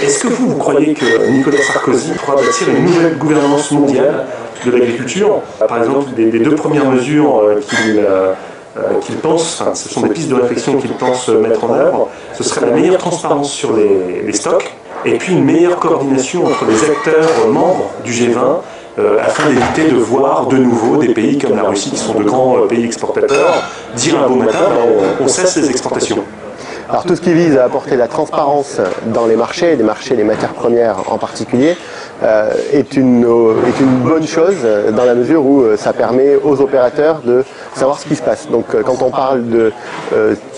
Est-ce que vous croyez que Nicolas Sarkozy pourra bâtir une nouvelle gouvernance mondiale de l'agriculture? Par exemple, des deux premières mesures qu'il pense, enfin, ce sont des pistes de réflexion qu'il pense mettre en œuvre, ce serait la meilleure transparence sur les stocks et puis une meilleure coordination entre les acteurs membres du G20 afin d'éviter de voir de nouveau des pays comme la Russie, qui sont de grands pays exportateurs, dire un beau matin, on cesse les exportations. Alors tout ce qui vise à apporter de la transparence dans les marchés des matières premières en particulier, est une bonne chose dans la mesure où ça permet aux opérateurs de savoir ce qui se passe. Donc quand on parle de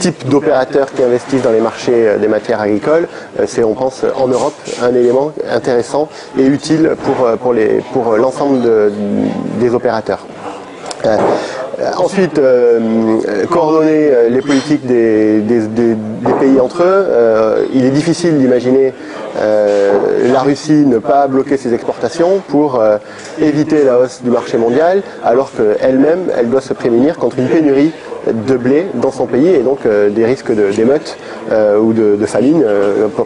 type d'opérateurs qui investissent dans les marchés des matières agricoles, c'est, on pense, en Europe, un élément intéressant et utile pour l'ensemble des opérateurs. Ensuite, coordonner les politiques des pays entre eux. Il est difficile d'imaginer la Russie ne pas bloquer ses exportations pour éviter la hausse du marché mondial, alors qu'elle-même, elle doit se prémunir contre une pénurie de blé dans son pays et donc des risques d'émeutes ou de famine,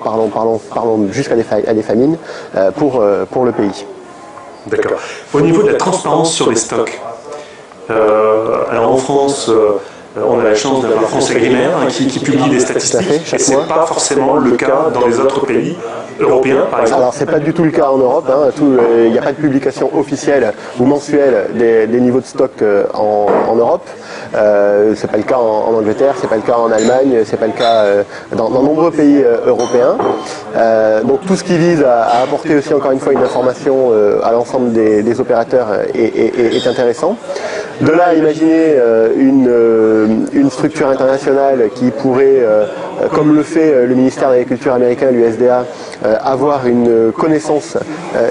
parlons jusqu'à des famines pour le pays. D'accord. Au niveau de la transparence sur les stocks, alors en France, on a la chance d'avoir France Agrimaire qui publie des statistiques, et ce n'est pas forcément le cas dans les autres pays européens, par exemple. Alors c'est pas du tout le cas en Europe, il n'y a pas de publication officielle ou mensuelle des niveaux de stock en Europe. C'est pas le cas en Angleterre, c'est pas le cas en Allemagne, c'est pas le cas dans nombreux pays européens. Donc tout ce qui vise à apporter aussi encore une fois une information à l'ensemble des opérateurs est intéressant. De là à imaginer une structure internationale qui pourrait, comme le fait le ministère de l'Agriculture américain, l'USDA, avoir une connaissance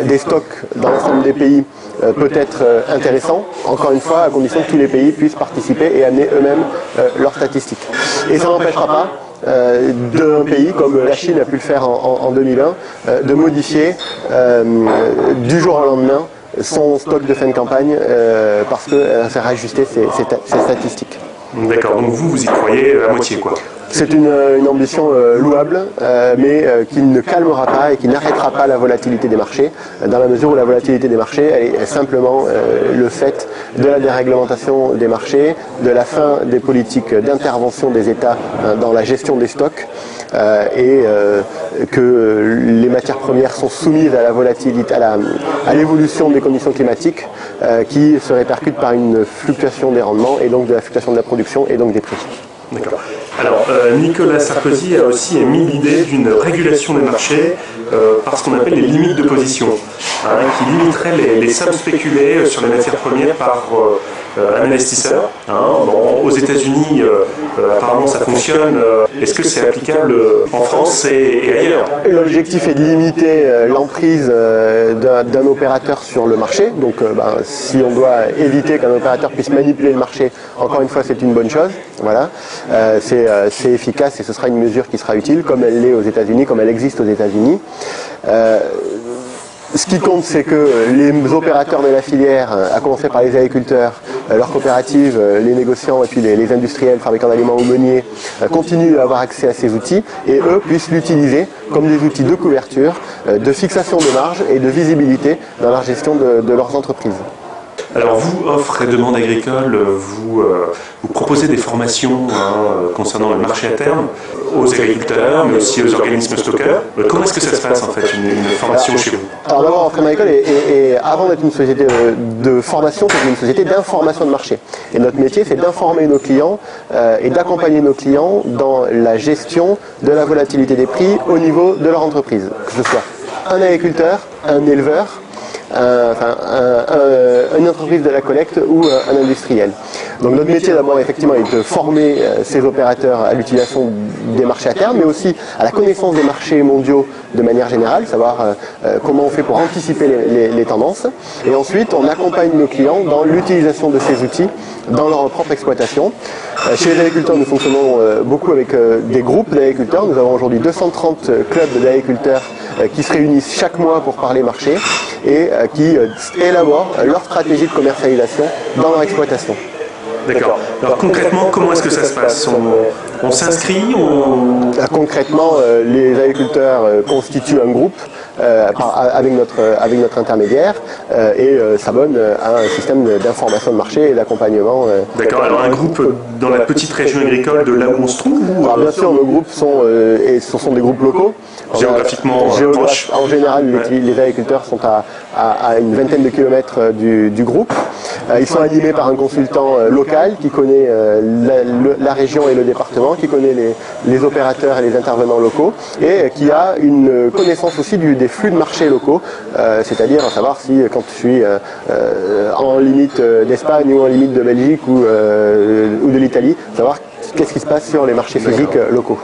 des stocks dans l'ensemble des pays peut être intéressant, encore une fois, à condition que tous les pays puissent participer et amener eux-mêmes leurs statistiques. Et ça n'empêchera pas d'un pays comme la Chine a pu le faire en 2001, de modifier du jour au lendemain son stock de fin de campagne parce que ça a ajusté ses statistiques. D'accord, donc vous y croyez à moitié, quoi. C'est une ambition louable, mais qui ne calmera pas et qui n'arrêtera pas la volatilité des marchés, dans la mesure où la volatilité des marchés est simplement le fait de la déréglementation des marchés, de la fin des politiques d'intervention des États dans la gestion des stocks, et que les matières premières sont soumises à la volatilité, à l'évolution des conditions climatiques, qui se répercute par une fluctuation des rendements et donc de la fluctuation de la production et donc des prix. D'accord. Alors, Nicolas Sarkozy a aussi émis l'idée d'une régulation des marchés par ce qu'on appelle les limites de position, qui limiterait les sommes spéculées sur les matières premières par un investisseur. Bon, aux États-Unis, apparemment ça fonctionne. Est-ce que c'est applicable en France et ailleurs? L'objectif est de limiter l'emprise d'un opérateur sur le marché. Donc, si on doit éviter qu'un opérateur puisse manipuler le marché, encore une fois, c'est une bonne chose. Voilà, c'est efficace et ce sera une mesure qui sera utile, comme elle l'est aux États-Unis, comme elle existe aux États-Unis. Ce qui compte, c'est que les opérateurs de la filière, à commencer par les agriculteurs, leurs coopératives, les négociants et puis les industriels, fabricants d'aliments ou meuniers, continuent à avoir accès à ces outils et eux puissent l'utiliser comme des outils de couverture, de fixation de marge et de visibilité dans la gestion de leurs entreprises. Alors vous, Offre et Demande Agricole, vous proposez des formations concernant le marché à terme aux agriculteurs, mais aussi aux organismes stockeurs. Comment est-ce que ça se passe en fait, une formation chez vous? Alors d'abord, Offre et Demande Agricole, avant d'être une société de formation, c'est une société d'information de marché. Et notre métier, c'est d'informer nos clients et d'accompagner nos clients dans la gestion de la volatilité des prix au niveau de leur entreprise. Que ce soit un agriculteur, un éleveur, une entreprise de la collecte ou un industriel. Donc notre métier d'abord effectivement est de former ces opérateurs à l'utilisation des marchés à terme, mais aussi à la connaissance des marchés mondiaux de manière générale, savoir comment on fait pour anticiper les tendances. Et ensuite on accompagne nos clients dans l'utilisation de ces outils dans leur propre exploitation. Chez les agriculteurs, nous fonctionnons beaucoup avec des groupes d'agriculteurs. Nous avons aujourd'hui 230 clubs d'agriculteurs qui se réunissent chaque mois pour parler marché et qui élaborent leur stratégie de commercialisation dans leur exploitation. D'accord. Alors concrètement, comment est-ce que ça se passe? On s'inscrit, Concrètement, les agriculteurs constituent un groupe avec notre intermédiaire et s'abonnent à un système d'information de marché et d'accompagnement. D'accord, alors un groupe dans la petite région agricole de là où on se trouve Alors bien sûr, nos groupes ce sont des groupes locaux. Géographiquement proches. En général, les agriculteurs sont à une vingtaine de kilomètres du groupe. Ils sont animés par un consultant local qui connaît la région et le département, qui connaît les opérateurs et les intervenants locaux et qui a une connaissance aussi des flux de marché locaux, c'est-à-dire savoir si quand je suis en limite d'Espagne ou en limite de Belgique ou de l'Italie, savoir qu'est-ce qui se passe sur les marchés physiques locaux.